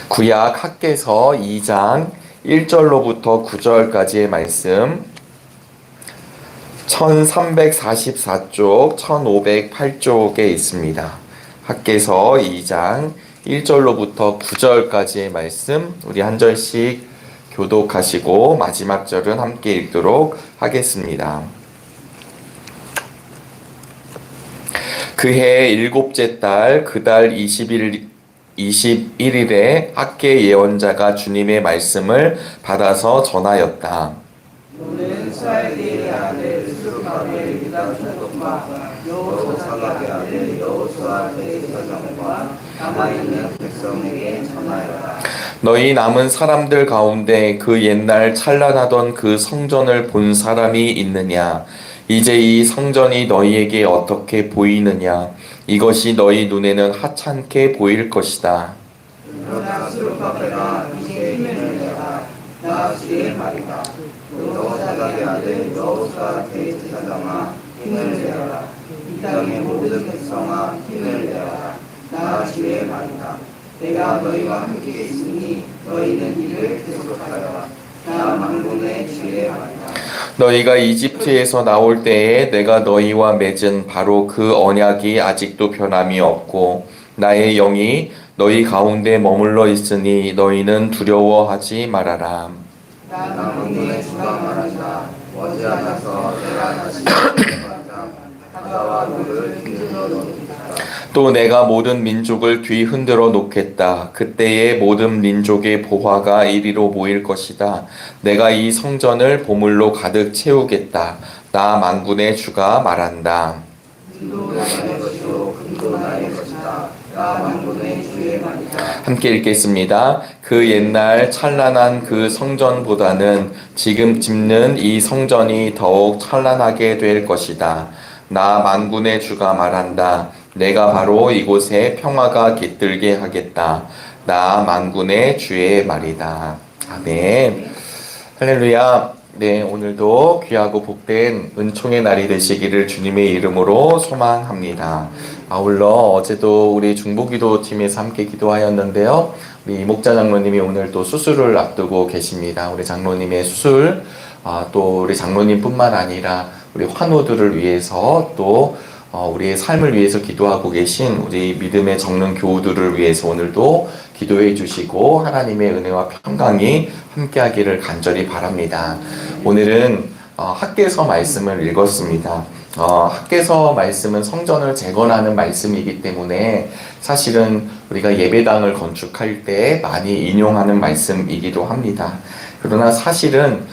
구약 학개서 2장 1절로부터 9절까지의 말씀 1344쪽, 1508쪽에 있습니다. 학개서 2장 1절로부터 9절까지의 말씀 우리 한 절씩 교독하시고 마지막 절은 함께 읽도록 하겠습니다. 그해 일곱째 달 그 달 21일에 학개 예언자가 주님의 말씀을 받아서 전하였다. 너는 스라엘의 아들 스룹바벨 유다 총독과 여호사닥의 아들 여호수아 대제사장과 남아있는 백성에게 전하여라. 너희 남은 사람들 가운데 그 옛날 찬란하던 그 성전을 본 사람이 있느냐? 이제 이 성전이 너희에게 어떻게 보이느냐? 이것이 너희 눈에는 하찮게 보일 것이다. 그러나 스룹바벨아 이제 힘을 내라. 나 주의 말이다. 여호사닥의 아들 여호수아 대제사장아 힘을 내라. 이 땅의 모든 백성아 힘을 내라. 나 주의 말이다. 내가 너희와 함께 있으니 너희는 이를 계속하여라. 나 만군의 주의 말이다. 너희가 이집트에서 나올 때에 내가 너희와 맺은 바로 그 언약이 아직도 변함이 없고 나의 영이 너희 가운데 머물러 있으니 너희는 두려워하지 말아라. 나 만군의 주가 말한다. 머지않아서 내가 다시 말한다. 바다와 물을 흔들어 놓겠다. 또 내가 모든 민족을 뒤흔들어 놓겠다. 그때에 모든 민족의 보화가 이리로 모일 것이다. 내가 이 성전을 보물로 가득 채우겠다. 나 만군의 주가 말한다. 금도 나의 것이요 금도 나의 것이다. 나 만군의 주의 말이다. 함께 읽겠습니다. 그 옛날 찬란한 그 성전보다는 지금 짓는 이 성전이 더욱 찬란하게 될 것이다. 나 만군의 주가 말한다. 내가 바로 이곳에 평화가 깃들게 하겠다. 나 만군의 주의 말이다. 아멘. 할렐루야. 네, 오늘도 귀하고 복된 은총의 날이 되시기를 주님의 이름으로 소망합니다. 아울러 어제도 우리 중보기도팀에서 함께 기도하였는데요. 우리 목자 장로님이 오늘 또 수술을 앞두고 계십니다. 우리 장로님의 수술, 또 우리 장로님뿐만 아니라 우리 환우들을 위해서 또 우리의 삶을 위해서 기도하고 계신 우리 믿음의 적는 교우들을 위해서 오늘도 기도해 주시고 하나님의 은혜와 평강이 함께하기를 간절히 바랍니다. 오늘은 학개서 말씀을 읽었습니다. 학개서 말씀은 성전을 재건하는 말씀이기 때문에 사실은 우리가 예배당을 건축할 때 많이 인용하는 말씀이기도 합니다. 그러나 사실은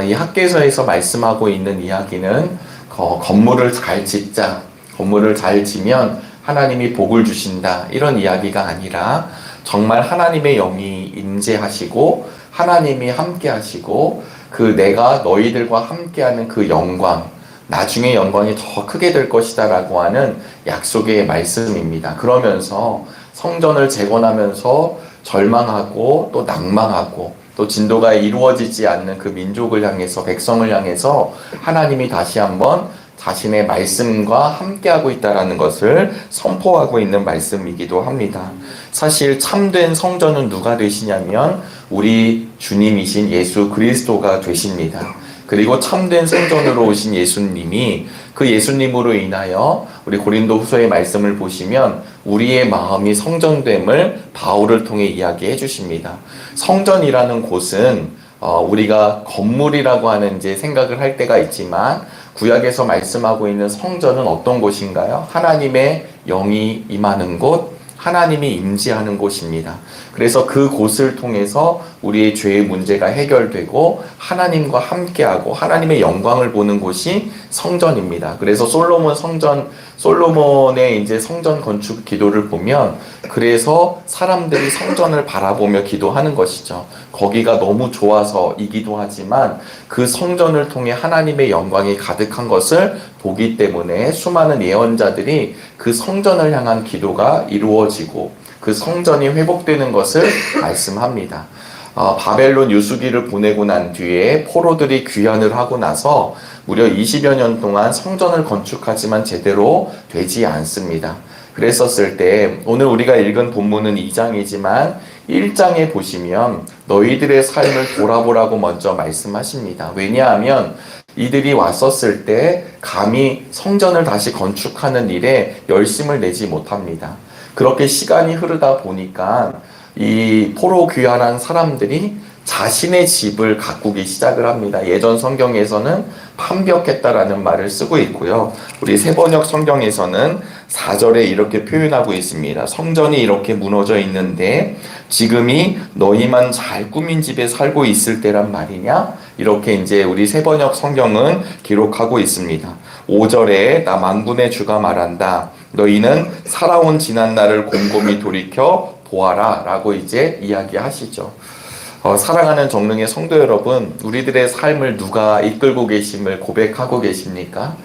이 학개서에서 말씀하고 있는 이야기는 건물을 잘 짓자, 건물을 잘 지면 하나님이 복을 주신다 이런 이야기가 아니라 정말 하나님의 영이 임재하시고 하나님이 함께 하시고 그 내가 너희들과 함께하는 그 영광, 나중에 영광이 더 크게 될 것이다 라고 하는 약속의 말씀입니다. 그러면서 성전을 재건하면서 절망하고 또 낭망하고 또 진도가 이루어지지 않는 그 민족을 향해서, 백성을 향해서 하나님이 다시 한번 자신의 말씀과 함께하고 있다는 것을 선포하고 있는 말씀이기도 합니다. 사실 참된 성전은 누가 되시냐면 우리 주님이신 예수 그리스도가 되십니다. 그리고 참된 성전으로 오신 예수님이 그 예수님으로 인하여 우리 고린도후서의 말씀을 보시면 우리의 마음이 성전됨을 바울을 통해 이야기해 주십니다. 성전이라는 곳은 우리가 건물이라고 하는 이제 생각을 할 때가 있지만 구약에서 말씀하고 있는 성전은 어떤 곳인가요? 하나님의 영이 임하는 곳, 하나님이 임재하는 곳입니다. 그래서 그 곳을 통해서 우리의 죄의 문제가 해결되고 하나님과 함께하고 하나님의 영광을 보는 곳이 성전입니다. 그래서 솔로몬의 이제 성전 건축 기도를 보면 그래서 사람들이 성전을 바라보며 기도하는 것이죠. 거기가 너무 좋아서이기도 하지만 그 성전을 통해 하나님의 영광이 가득한 것을 보기 때문에 수많은 예언자들이 그 성전을 향한 기도가 이루어지고 그 성전이 회복되는 것을 말씀합니다. 바벨론 유수기를 보내고 난 뒤에 포로들이 귀환을 하고 나서 무려 20여 년 동안 성전을 건축하지만 제대로 되지 않습니다. 그랬었을 때 오늘 우리가 읽은 본문은 2장이지만 1장에 보시면 너희들의 삶을 돌아보라고 먼저 말씀하십니다. 왜냐하면 이들이 왔었을 때 감히 성전을 다시 건축하는 일에 열심을 내지 못합니다. 그렇게 시간이 흐르다 보니까 이 포로 귀환한 사람들이 자신의 집을 가꾸기 시작을 합니다. 예전 성경에서는 판벽했다라는 말을 쓰고 있고요. 우리 새번역 성경에서는 4절에 이렇게 표현하고 있습니다. 성전이 이렇게 무너져 있는데 지금이 너희만 잘 꾸민 집에 살고 있을 때란 말이냐? 이렇게 이제 우리 새번역 성경은 기록하고 있습니다. 5절에 나 만군의 주가 말한다. 너희는 살아온 지난 날을 곰곰이 돌이켜 보아라 라고 이제 이야기하시죠. 사랑하는 정릉의 성도 여러분, 우리들의 삶을 누가 이끌고 계심을 고백하고 계십니까?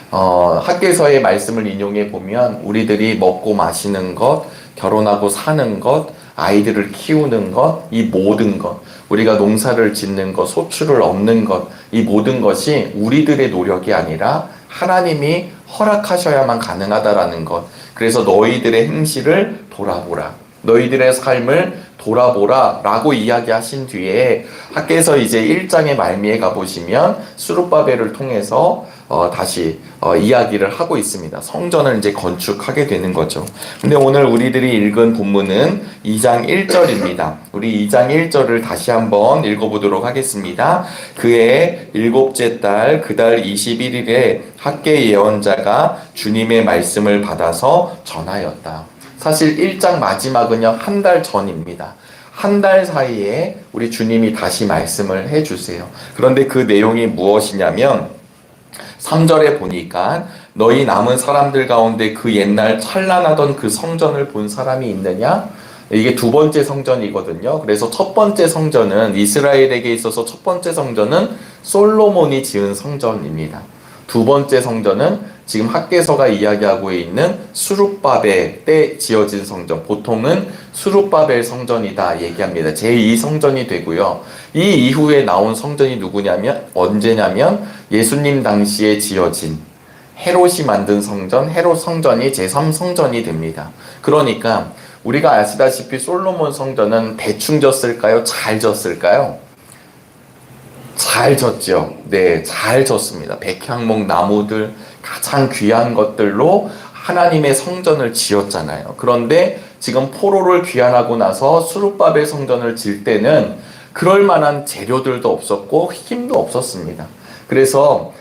학개서의 말씀을 인용해 보면 우리들이 먹고 마시는 것, 결혼하고 사는 것, 아이들을 키우는 것, 이 모든 것, 우리가 농사를 짓는 것, 소출을 얻는 것, 이 모든 것이 우리들의 노력이 아니라 하나님이 허락하셔야만 가능하다라는 것. 그래서 너희들의 행실을 돌아보라. 너희들의 삶을 돌아보라 라고 이야기하신 뒤에 학개서 이제 1장의 말미에 가보시면 수룹바벨을 통해서 다시 이야기를 하고 있습니다. 성전을 이제 건축하게 되는 거죠. 근데 오늘 우리들이 읽은 본문은 2장 1절입니다. 우리 2장 1절을 다시 한번 읽어보도록 하겠습니다. 그의 7째 달 그 달 21일에 학개 예언자가 주님의 말씀을 받아서 전하였다. 사실 1장 마지막은요, 한 달 전입니다. 한 달 사이에 우리 주님이 다시 말씀을 해주세요. 그런데 그 내용이 무엇이냐면 3절에 보니까 너희 남은 사람들 가운데 그 옛날 찬란하던 그 성전을 본 사람이 있느냐? 이게 두 번째 성전이거든요. 그래서 첫 번째 성전은 이스라엘에게 있어서 첫 번째 성전은 솔로몬이 지은 성전입니다. 두 번째 성전은 지금 학개서가 이야기하고 있는 수룹바벨 때 지어진 성전, 보통은 수룹바벨 성전이다 얘기합니다. 제2성전이 되고요. 이 이후에 나온 성전이 누구냐면 언제냐면 예수님 당시에 지어진 헤롯이 만든 성전, 헤롯 성전이 제3성전이 됩니다. 그러니까 우리가 아시다시피 솔로몬 성전은 대충 졌을까요? 잘 졌을까요? 잘 졌죠. 네, 잘 졌습니다. 백향목 나무들, 가장 귀한 것들로 하나님의 성전을 지었잖아요. 그런데 지금 포로를 귀환하고 나서 수룹바벨 성전을 질 때는 그럴 만한 재료들도 없었고 힘도 없었습니다. 그래서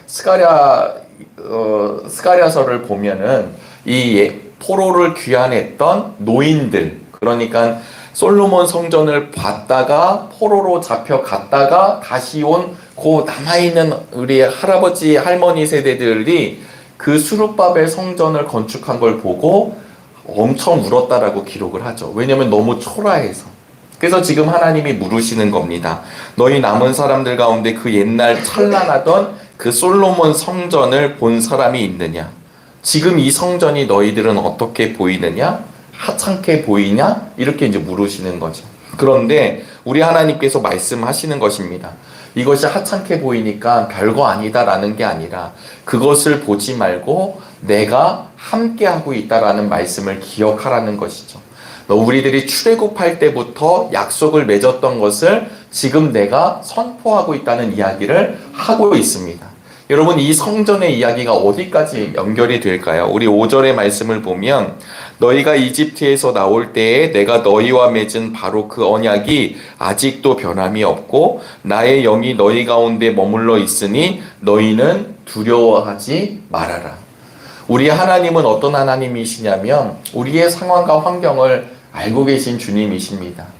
스가랴서를 보면은 이 포로를 귀환했던 노인들, 그러니까 솔로몬 성전을 봤다가 포로로 잡혀갔다가 다시 온 그 남아있는 우리 할아버지 할머니 세대들이 그 수룹바벨 성전을 건축한 걸 보고 엄청 울었다라고 기록을 하죠. 왜냐하면 너무 초라해서. 그래서 지금 하나님이 물으시는 겁니다. 너희 남은 사람들 가운데 그 옛날 찬란하던 그 솔로몬 성전을 본 사람이 있느냐? 지금 이 성전이 너희들은 어떻게 보이느냐? 하찮게 보이냐? 이렇게 이제 물으시는 거죠. 그런데 우리 하나님께서 말씀하시는 것입니다. 이것이 하찮게 보이니까 별거 아니다라는 게 아니라 그것을 보지 말고 내가 함께하고 있다라는 말씀을 기억하라는 것이죠. 우리들이 출애굽할 때부터 약속을 맺었던 것을 지금 내가 선포하고 있다는 이야기를 하고 있습니다. 여러분, 이 성전의 이야기가 어디까지 연결이 될까요? 우리 5절의 말씀을 보면 너희가 이집트에서 나올 때에 내가 너희와 맺은 바로 그 언약이 아직도 변함이 없고 나의 영이 너희 가운데 머물러 있으니 너희는 두려워하지 말아라. 우리 하나님은 어떤 하나님이시냐면 우리의 상황과 환경을 알고 계신 주님이십니다.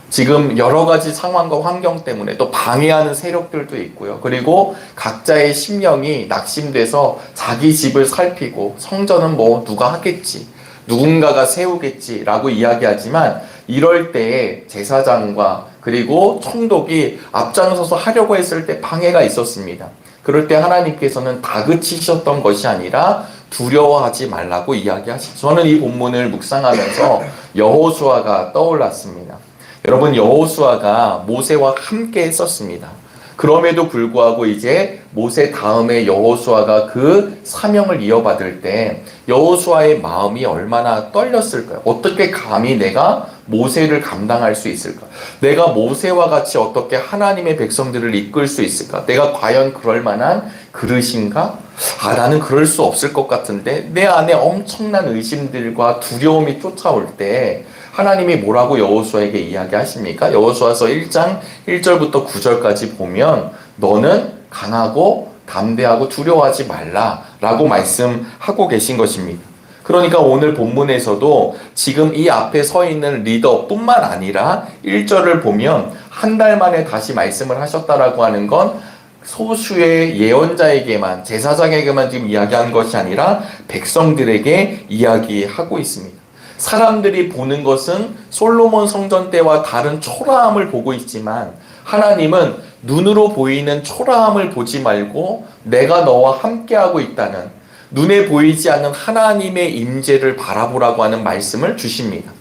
지금 여러 가지 상황과 환경 때문에 또 방해하는 세력들도 있고요. 그리고 각자의 심령이 낙심돼서 자기 집을 살피고 성전은 뭐 누가 하겠지, 누군가가 세우겠지라고 이야기하지만 이럴 때에 제사장과 그리고 총독이 앞장서서 하려고 했을 때 방해가 있었습니다. 그럴 때 하나님께서는 다그치셨던 것이 아니라 두려워하지 말라고 이야기하시죠. 저는 이 본문을 묵상하면서 여호수아가 떠올랐습니다. 여러분, 여호수아가 모세와 함께 했었습니다. 그럼에도 불구하고 이제 모세 다음에 여호수아가 그 사명을 이어받을 때 여호수아의 마음이 얼마나 떨렸을까요? 어떻게 감히 내가 모세를 감당할 수 있을까? 내가 모세와 같이 어떻게 하나님의 백성들을 이끌 수 있을까? 내가 과연 그럴 만한 그릇인가? 나는 그럴 수 없을 것 같은데 내 안에 엄청난 의심들과 두려움이 쫓아올 때 하나님이 뭐라고 여호수아에게 이야기하십니까? 여호수아서 1장 1절부터 9절까지 보면 너는 강하고 담대하고 두려워하지 말라라고 말씀하고 계신 것입니다. 그러니까 오늘 본문에서도 지금 이 앞에 서 있는 리더뿐만 아니라 1절을 보면 한 달 만에 다시 말씀을 하셨다라고 하는 건 소수의 예언자에게만, 제사장에게만 지금 이야기한 것이 아니라 백성들에게 이야기하고 있습니다. 사람들이 보는 것은 솔로몬 성전 때와 다른 초라함을 보고 있지만 하나님은 눈으로 보이는 초라함을 보지 말고 내가 너와 함께하고 있다는, 눈에 보이지 않는 하나님의 임재를 바라보라고 하는 말씀을 주십니다.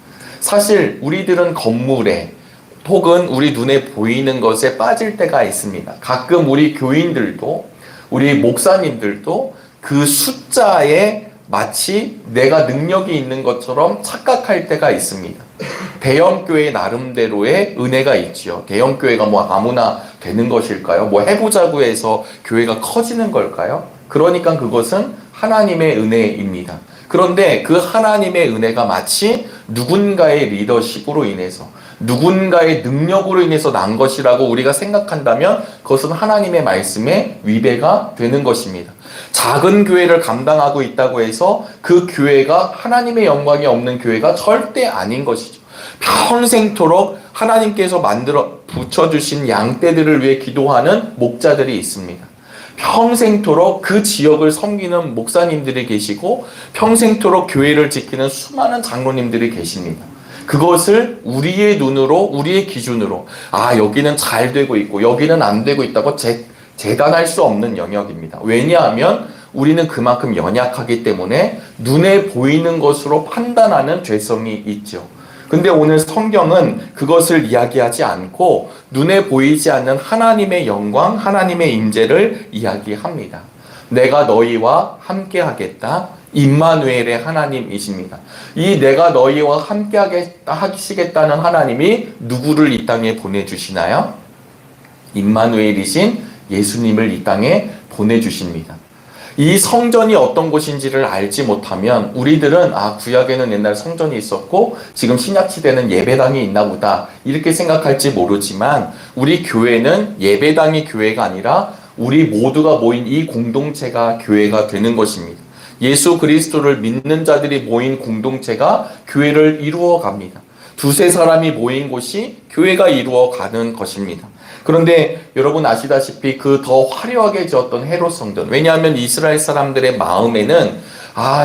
사실 우리들은 건물에 혹은 우리 눈에 보이는 것에 빠질 때가 있습니다. 가끔 우리 교인들도 우리 목사님들도 그 숫자에 마치 내가 능력이 있는 것처럼 착각할 때가 있습니다. 대형교회 나름대로의 은혜가 있지요. 대형교회가 뭐 아무나 되는 것일까요? 뭐 해보자고 해서 교회가 커지는 걸까요? 그러니까 그것은 하나님의 은혜입니다. 그런데 그 하나님의 은혜가 마치 누군가의 리더십으로 인해서 누군가의 능력으로 인해서 난 것이라고 우리가 생각한다면 그것은 하나님의 말씀에 위배가 되는 것입니다. 작은 교회를 감당하고 있다고 해서 그 교회가 하나님의 영광이 없는 교회가 절대 아닌 것이죠. 평생토록 하나님께서 만들어 붙여주신 양떼들을 위해 기도하는 목자들이 있습니다. 평생토록 그 지역을 섬기는 목사님들이 계시고 평생토록 교회를 지키는 수많은 장로님들이 계십니다. 그것을 우리의 눈으로, 우리의 기준으로 여기는 잘 되고 있고 여기는 안 되고 있다고 재단할 수 없는 영역입니다. 왜냐하면 우리는 그만큼 연약하기 때문에 눈에 보이는 것으로 판단하는 죄성이 있죠. 근데 오늘 성경은 그것을 이야기하지 않고 눈에 보이지 않는 하나님의 영광, 하나님의 임재를 이야기합니다. 내가 너희와 함께 하겠다. 임마누엘의 하나님이십니다. 이 내가 너희와 함께 하시겠다는 하나님이 누구를 이 땅에 보내주시나요? 임마누엘이신 예수님을 이 땅에 보내주십니다. 이 성전이 어떤 곳인지를 알지 못하면 우리들은 구약에는 옛날 성전이 있었고 지금 신약시대는 예배당이 있나 보다 이렇게 생각할지 모르지만 우리 교회는 예배당이 교회가 아니라 우리 모두가 모인 이 공동체가 교회가 되는 것입니다. 예수 그리스도를 믿는 자들이 모인 공동체가 교회를 이루어 갑니다. 두세 사람이 모인 곳이 교회가 이루어 가는 것입니다. 그런데 여러분 아시다시피 그 더 화려하게 지었던 헤롯 성전, 왜냐하면 이스라엘 사람들의 마음에는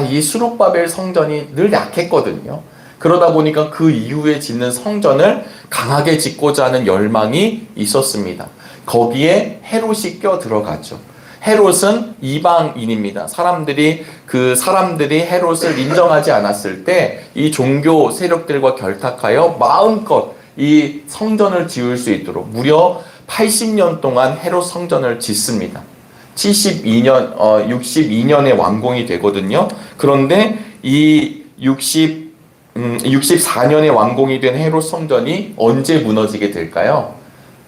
이 수룹바벨 성전이 늘 약했거든요. 그러다 보니까 그 이후에 짓는 성전을 강하게 짓고자 하는 열망이 있었습니다. 거기에 헤롯이 껴 들어가죠. 헤롯은 이방인입니다. 사람들이 헤롯을 인정하지 않았을 때 이 종교 세력들과 결탁하여 마음껏 이 성전을 지을 수 있도록 무려 80년 동안 헤롯 성전을 짓습니다. 62년에 완공이 되거든요. 그런데 이 64년에 완공이 된 헤롯 성전이 언제 무너지게 될까요?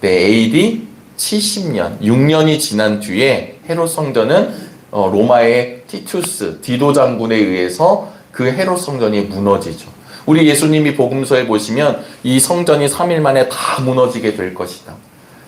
AD 70년, 6년이 지난 뒤에 헤롯 성전은 로마의 티투스, 디도 장군에 의해서 그 헤롯 성전이 무너지죠. 우리 예수님이 복음서에 보시면 이 성전이 3일 만에 다 무너지게 될 것이다.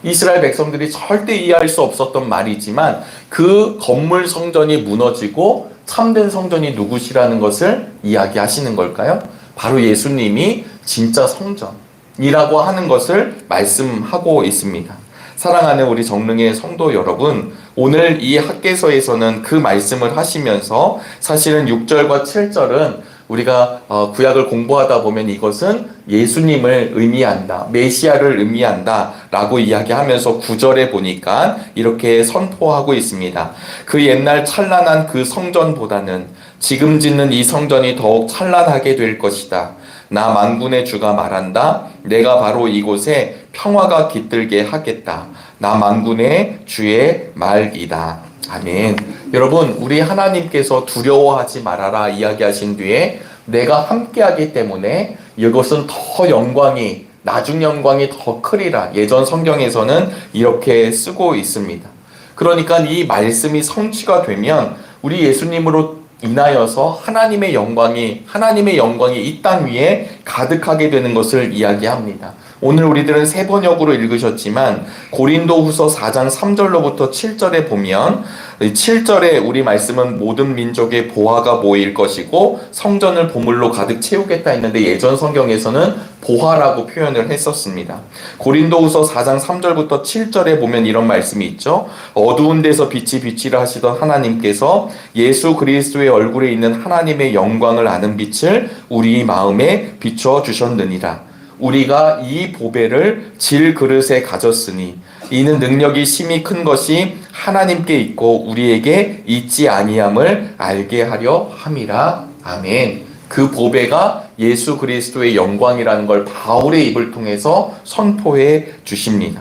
이스라엘 백성들이 절대 이해할 수 없었던 말이지만 그 건물 성전이 무너지고 참된 성전이 누구시라는 것을 이야기하시는 걸까요? 바로 예수님이 진짜 성전이라고 하는 것을 말씀하고 있습니다. 사랑하는 우리 정릉의 성도 여러분, 오늘 이 학개서에서는 그 말씀을 하시면서 사실은 6절과 7절은 우리가 구약을 공부하다 보면 이것은 예수님을 의미한다, 메시아를 의미한다 라고 이야기하면서 9절에 보니까 이렇게 선포하고 있습니다. 그 옛날 찬란한 그 성전보다는 지금 짓는 이 성전이 더욱 찬란하게 될 것이다. 나 만군의 주가 말한다. 내가 바로 이곳에 평화가 깃들게 하겠다. 나 만군의 주의 말이다. 아멘. 여러분, 우리 하나님께서 두려워하지 말아라 이야기하신 뒤에 내가 함께하기 때문에 이것은 더 영광이, 나중 영광이 더 크리라. 예전 성경에서는 이렇게 쓰고 있습니다. 그러니까 이 말씀이 성취가 되면 우리 예수님으로 인하여서 하나님의 영광이 이 땅 위에 가득하게 되는 것을 이야기합니다. 오늘 우리들은 세 번역으로 읽으셨지만 고린도후서 4장 3절로부터 7절에 보면 7절에 우리 말씀은 모든 민족의 보화가 모일 것이고 성전을 보물로 가득 채우겠다 했는데 예전 성경에서는 보화라고 표현을 했었습니다. 고린도후서 4장 3절부터 7절에 보면 이런 말씀이 있죠. 어두운 데서 빛이 비치라 하시던 하나님께서 예수 그리스도의 얼굴에 있는 하나님의 영광을 아는 빛을 우리 마음에 비춰 주셨느니라. 우리가 이 보배를 질 그릇에 가졌으니 이는 능력이 심히 큰 것이 하나님께 있고 우리에게 있지 아니함을 알게 하려 함이라. 아멘. 그 보배가 예수 그리스도의 영광이라는 걸 바울의 입을 통해서 선포해 주십니다.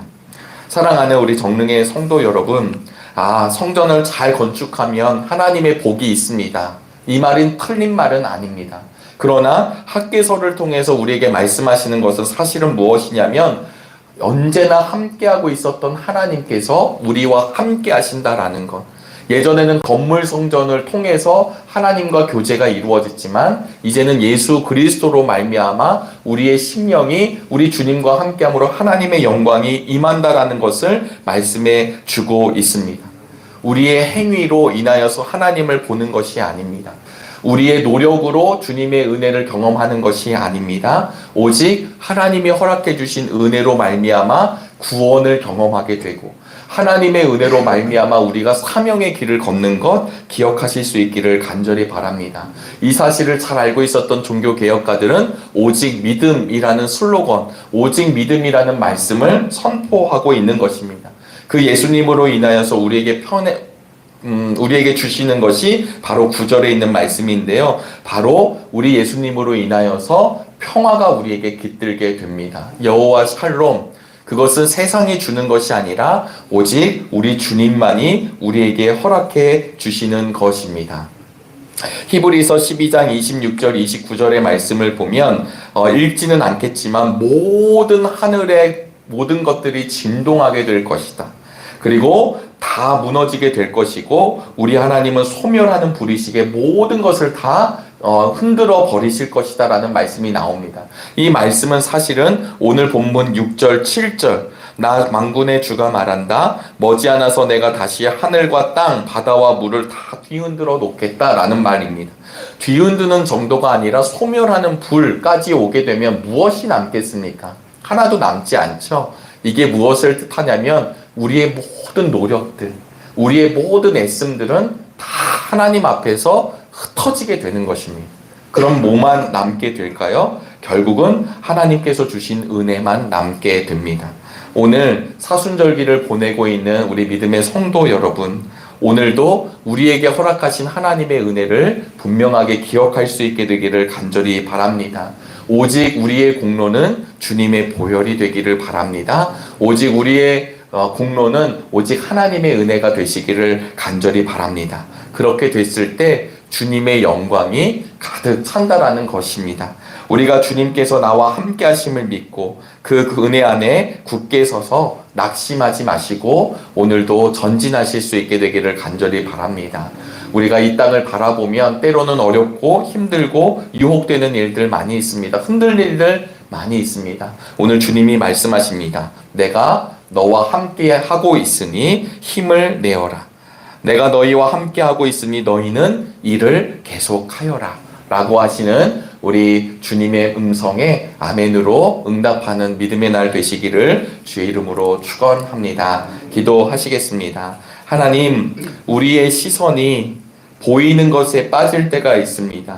사랑하는 우리 정릉의 성도 여러분, 성전을 잘 건축하면 하나님의 복이 있습니다. 이 말은 틀린 말은 아닙니다. 그러나 학개서를 통해서 우리에게 말씀하시는 것은 사실은 무엇이냐면 언제나 함께하고 있었던 하나님께서 우리와 함께 하신다라는 것. 예전에는 건물 성전을 통해서 하나님과 교제가 이루어졌지만 이제는 예수 그리스도로 말미암아 우리의 심령이 우리 주님과 함께함으로 하나님의 영광이 임한다라는 것을 말씀해 주고 있습니다. 우리의 행위로 인하여서 하나님을 보는 것이 아닙니다. 우리의 노력으로 주님의 은혜를 경험하는 것이 아닙니다. 오직 하나님이 허락해 주신 은혜로 말미암아 구원을 경험하게 되고 하나님의 은혜로 말미암아 우리가 사명의 길을 걷는 것 기억하실 수 있기를 간절히 바랍니다. 이 사실을 잘 알고 있었던 종교개혁가들은 오직 믿음이라는 슬로건, 오직 믿음이라는 말씀을 선포하고 있는 것입니다. 그 예수님으로 인하여서 우리에게 주시는 것이 바로 9절에 있는 말씀인데요. 바로 우리 예수님으로 인하여서 평화가 우리에게 깃들게 됩니다. 여호와 샬롬, 그것은 세상이 주는 것이 아니라 오직 우리 주님만이 우리에게 허락해 주시는 것입니다. 히브리서 12장 26절 29절의 말씀을 보면 읽지는 않겠지만 모든 하늘의 모든 것들이 진동하게 될 것이다. 그리고 다 무너지게 될 것이고 우리 하나님은 소멸하는 불이시게 모든 것을 다 흔들어 버리실 것이다 라는 말씀이 나옵니다. 이 말씀은 사실은 오늘 본문 6절 7절 나 만군의 주가 말한다. 머지않아서 내가 다시 하늘과 땅 바다와 물을 다 뒤흔들어 놓겠다 라는 말입니다. 뒤흔드는 정도가 아니라 소멸하는 불까지 오게 되면 무엇이 남겠습니까? 하나도 남지 않죠. 이게 무엇을 뜻하냐면 우리의 모든 노력들, 우리의 모든 애씀들은 다 하나님 앞에서 흩어지게 되는 것입니다. 그럼 뭐만 남게 될까요? 결국은 하나님께서 주신 은혜만 남게 됩니다. 오늘 사순절기를 보내고 있는 우리 믿음의 성도 여러분, 오늘도 우리에게 허락하신 하나님의 은혜를 분명하게 기억할 수 있게 되기를 간절히 바랍니다. 오직 우리의 공로는 주님의 보혈이 되기를 바랍니다. 오직 우리의 공로는 오직 하나님의 은혜가 되시기를 간절히 바랍니다. 그렇게 됐을 때 주님의 영광이 가득 찬다라는 것입니다. 우리가 주님께서 나와 함께 하심을 믿고 그 은혜 안에 굳게 서서 낙심하지 마시고 오늘도 전진하실 수 있게 되기를 간절히 바랍니다. 우리가 이 땅을 바라보면 때로는 어렵고 힘들고 유혹되는 일들 많이 있습니다. 흔들릴 일들 많이 있습니다. 오늘 주님이 말씀하십니다. 내가 너와 함께 하고 있으니 힘을 내어라. 내가 너희와 함께 하고 있으니 너희는 일을 계속하여라 라고 하시는 우리 주님의 음성에 아멘으로 응답하는 믿음의 날 되시기를 주의 이름으로 축원합니다. 기도하시겠습니다. 하나님, 우리의 시선이 보이는 것에 빠질 때가 있습니다.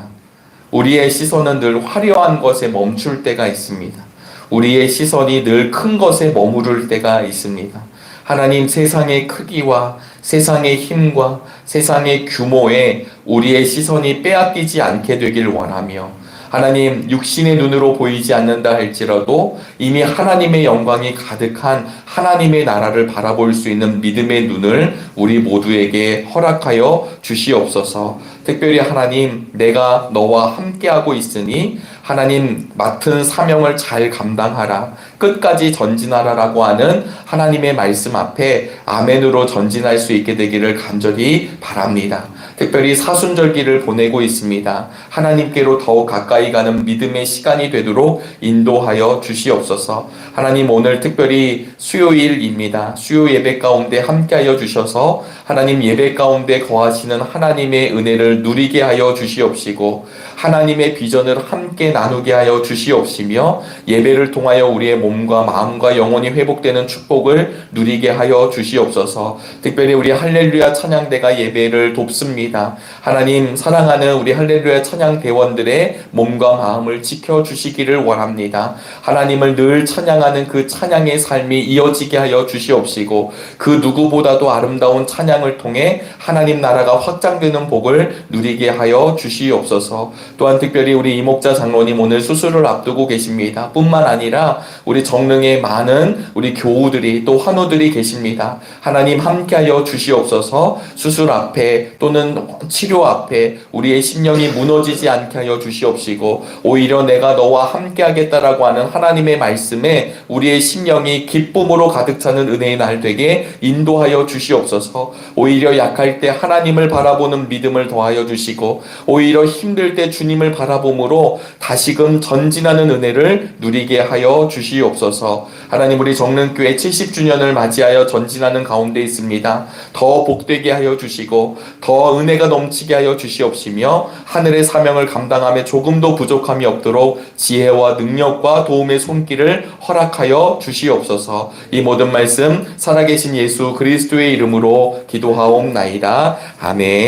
우리의 시선은 늘 화려한 것에 멈출 때가 있습니다. 우리의 시선이 늘 큰 것에 머무를 때가 있습니다. 하나님, 세상의 크기와 세상의 힘과 세상의 규모에 우리의 시선이 빼앗기지 않게 되길 원하며 하나님, 육신의 눈으로 보이지 않는다 할지라도 이미 하나님의 영광이 가득한 하나님의 나라를 바라볼 수 있는 믿음의 눈을 우리 모두에게 허락하여 주시옵소서. 특별히 하나님, 내가 너와 함께하고 있으니 하나님 맡은 사명을 잘 감당하라, 끝까지 전진하라라고 하는 하나님의 말씀 앞에 아멘으로 전진할 수 있게 되기를 간절히 바랍니다. 특별히 사순절기를 보내고 있습니다. 하나님께로 더욱 가까이 가는 믿음의 시간이 되도록 인도하여 주시옵소서. 하나님, 오늘 특별히 수요일입니다. 수요 예배 가운데 함께하여 주셔서 하나님 예배 가운데 거하시는 하나님의 은혜를 누리게 하여 주시옵시고 하나님의 비전을 함께 나누게 하여 주시옵시며 예배를 통하여 우리의 몸과 마음과 영혼이 회복되는 축복을 누리게 하여 주시옵소서. 특별히 우리 할렐루야 찬양대가 예배를 돕습니다. 하나님, 사랑하는 우리 할렐루야 찬양대원들의 몸과 마음을 지켜주시기를 원합니다. 하나님을 늘 찬양하는 그 찬양의 삶이 이어지게 하여 주시옵시고 그 누구보다도 아름다운 찬양을 통해 하나님 나라가 확장되는 복을 누리게 하여 주시옵소서. 또한 특별히 우리 이목자 장로님 오늘 수술을 앞두고 계십니다. 뿐만 아니라 우리 정릉에 많은 우리 교우들이 또 환우들이 계십니다. 하나님 함께하여 주시옵소서. 수술 앞에 또는 치료 앞에 우리의 심령이 무너지지 않게 하여 주시옵시고 오히려 내가 너와 함께하겠다라고 하는 하나님의 말씀에 우리의 심령이 기쁨으로 가득 차는 은혜의 날 되게 인도하여 주시옵소서. 오히려 약할 때 하나님을 바라보는 믿음을 더하여 주시고 오히려 힘들 때 주님을 바라봄으로 다시금 전진하는 은혜를 누리게 하여 주시옵소서. 하나님, 우리 정릉교회 70주년을 맞이하여 전진하는 가운데 있습니다. 더 복되게 하여 주시고 더 은혜가 넘치게 하여 주시옵시며 하늘의 사명을 감당함에 조금도 부족함이 없도록 지혜와 능력과 도움의 손길을 허락하여 주시옵소서. 이 모든 말씀 살아계신 예수 그리스도의 이름으로 기도하옵나이다. 아멘.